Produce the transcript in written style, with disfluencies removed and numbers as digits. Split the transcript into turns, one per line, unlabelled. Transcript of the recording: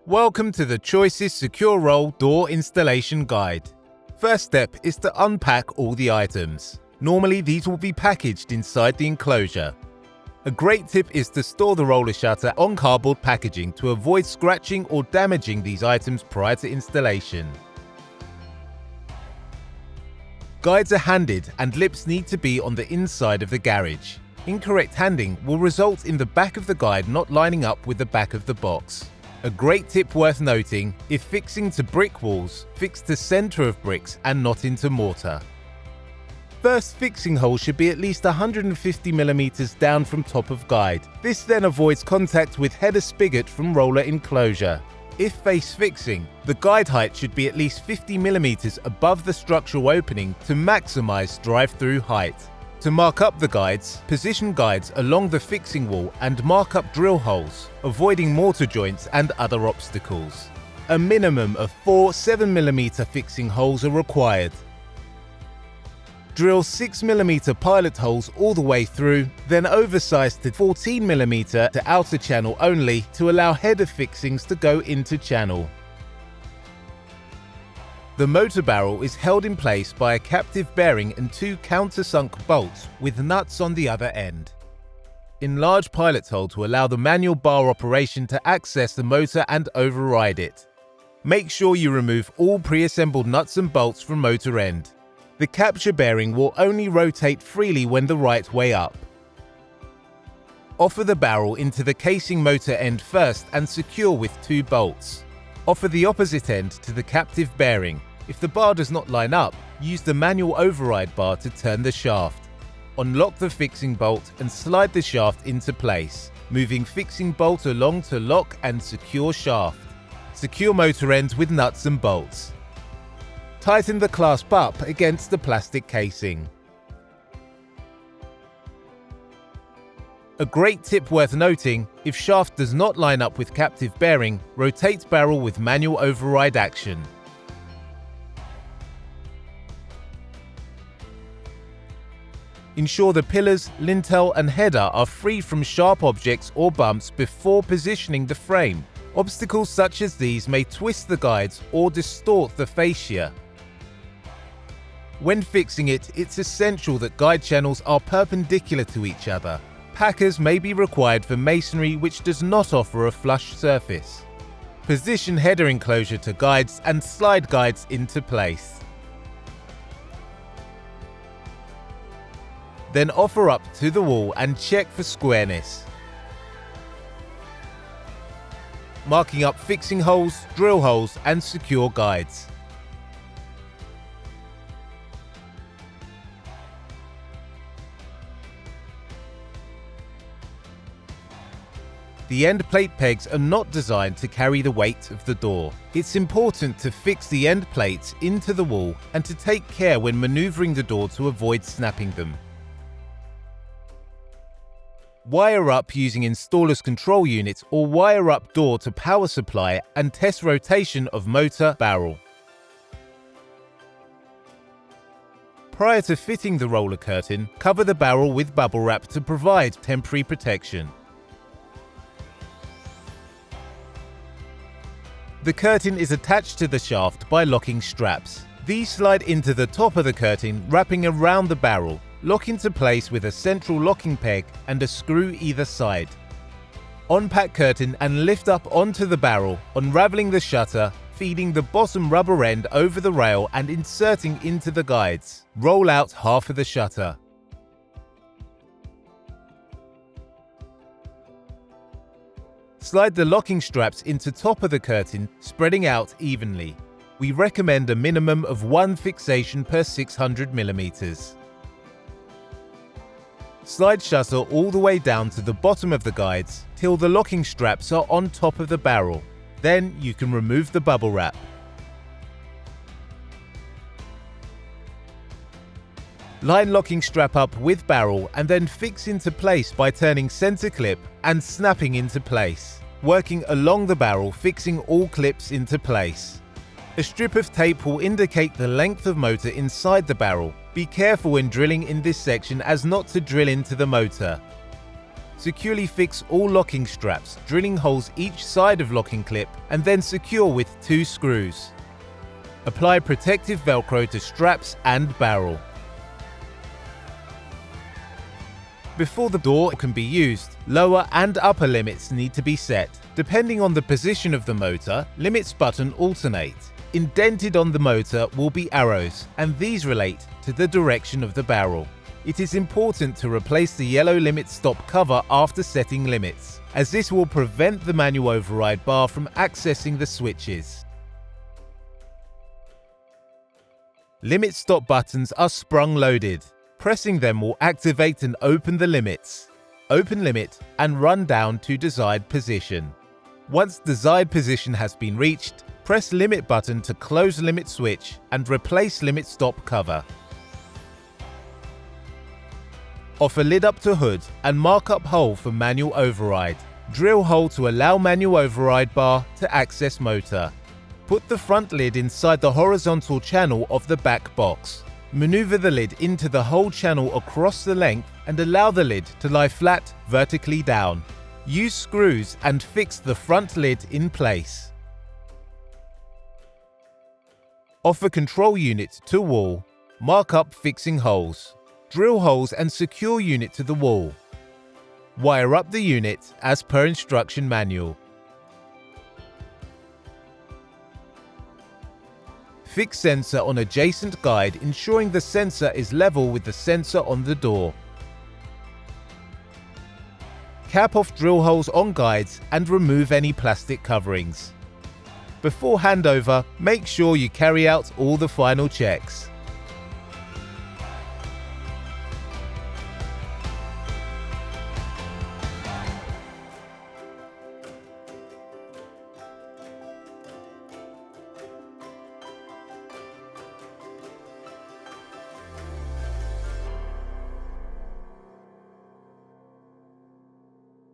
Welcome to the Choices SecureRoll Door Installation Guide. First step is to unpack all the items. Normally these will be packaged inside the enclosure. A great tip is to store the roller shutter on cardboard packaging to avoid scratching or damaging these items prior to installation. Guides are handed and lips need to be on the inside of the garage. Incorrect handing will result in the back of the guide not lining up with the back of the box. A great tip worth noting: if fixing to brick walls, fix to center of bricks and not into mortar. First fixing hole should be at least 150 mm down from top of guide. This then avoids contact with header spigot from roller enclosure. If face fixing, the guide height should be at least 50 mm above the structural opening to maximize drive-through height. To mark up the guides, position guides along the fixing wall and mark up drill holes, avoiding mortar joints and other obstacles. A minimum of 4 7mm fixing holes are required. Drill 6mm pilot holes all the way through, then oversize to 14mm to outer channel only to allow header fixings to go into channel. The motor barrel is held in place by a captive bearing and 2 countersunk bolts with nuts on the other end. Enlarge pilot hole to allow the manual bar operation to access the motor and override it. Make sure you remove all pre-assembled nuts and bolts from motor end. The capture bearing will only rotate freely when the right way up. Offer the barrel into the casing motor end first and secure with 2 bolts. Offer the opposite end to the captive bearing. If the bar does not line up, use the manual override bar to turn the shaft. Unlock the fixing bolt and slide the shaft into place, moving fixing bolt along to lock and secure shaft. Secure motor ends with nuts and bolts. Tighten the clasp up against the plastic casing. A great tip worth noting: if shaft does not line up with captive bearing, rotate barrel with manual override action. Ensure the pillars, lintel and header are free from sharp objects or bumps before positioning the frame. Obstacles such as these may twist the guides or distort the fascia. When fixing it, it's essential that guide channels are perpendicular to each other. Packers may be required for masonry which does not offer a flush surface. Position header enclosure to guides and slide guides into place. Then offer up to the wall and check for squareness. Marking up fixing holes, drill holes and secure guides. The end plate pegs are not designed to carry the weight of the door. It's important to fix the end plates into the wall and to take care when maneuvering the door to avoid snapping them. Wire up using installer's control unit or wire up door to power supply and test rotation of motor barrel. Prior to fitting the roller curtain, cover the barrel with bubble wrap to provide temporary protection. The curtain is attached to the shaft by locking straps. These slide into the top of the curtain, wrapping around the barrel. Lock into place with a central locking peg and a screw either side. Unpack curtain and lift up onto the barrel, unraveling the shutter, feeding the bottom rubber end over the rail and inserting into the guides. Roll out half of the shutter. Slide the locking straps into top of the curtain, spreading out evenly. We recommend a minimum of 1 fixation per 600 mm. Slide shutter all the way down to the bottom of the guides till the locking straps are on top of the barrel. Then you can remove the bubble wrap. Line locking strap up with barrel and then fix into place by turning center clip and snapping into place. Working along the barrel, fixing all clips into place. A strip of tape will indicate the length of motor inside the barrel. Be careful when drilling in this section as not to drill into the motor. Securely fix all locking straps, drilling holes each side of locking clip and then secure with 2 screws. Apply protective Velcro to straps and barrel. Before the door can be used, lower and upper limits need to be set. Depending on the position of the motor, limits button alternate. Indented on the motor will be arrows, and these relate to the direction of the barrel. It is important to replace the yellow limit stop cover after setting limits, as this will prevent the manual override bar from accessing the switches. Limit stop buttons are sprung loaded. Pressing them will activate and open the limits. Open limit and run down to desired position. Once desired position has been reached, press limit button to close limit switch and replace limit stop cover. Offer lid up to hood and mark up hole for manual override. Drill hole to allow manual override bar to access motor. Put the front lid inside the horizontal channel of the back box. Maneuver the lid into the hole channel across the length and allow the lid to lie flat vertically down. Use screws and fix the front lid in place. Offer control unit to wall. Mark up fixing holes. Drill holes and secure unit to the wall. Wire up the unit as per instruction manual. Fix sensor on adjacent guide, ensuring the sensor is level with the sensor on the door. Cap off drill holes on guides and remove any plastic coverings. Before handover, make sure you carry out all the final checks.